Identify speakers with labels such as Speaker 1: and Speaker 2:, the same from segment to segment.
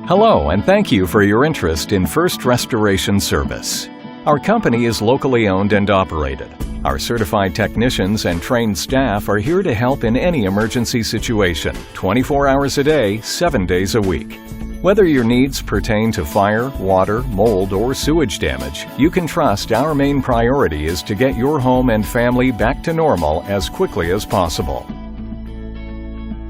Speaker 1: Hello, and thank you for your interest in First Restoration Service. Our company is locally owned and operated. Our certified technicians and trained staff are here to help in any emergency situation, 24 hours a day, 7 days a week. Whether your needs pertain to fire, water, mold, or sewage damage, you can trust our main priority is to get your home and family back to normal as quickly as possible.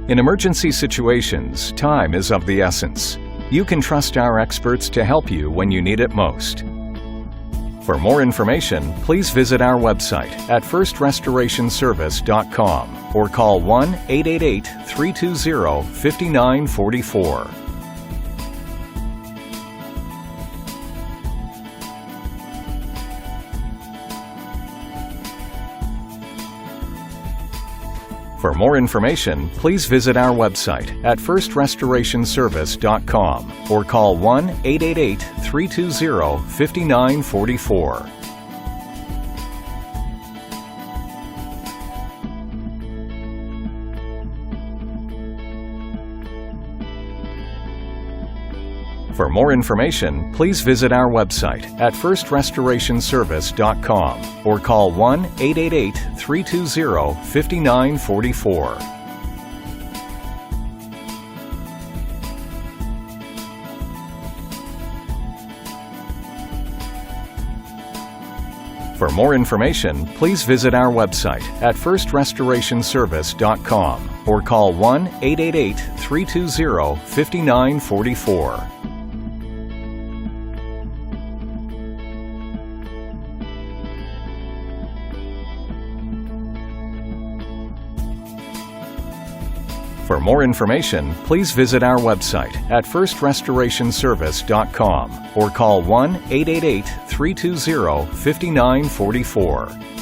Speaker 1: In emergency situations, time is of the essence. You can trust our experts to help you when you need it most. For more information, please visit our website at firstrestorationservice.com or call 1-888-320-5944. For more information, please visit our website at firstrestorationservice.com or call 1-888-320-5944. For more information, please visit our website at firstrestorationservice.com or call 1-888-320-5944. For more information, please visit our website at firstrestorationservice.com or call 1-888-320-5944. For more information, please visit our website at firstrestorationservice.com or call 1-888-320-5944.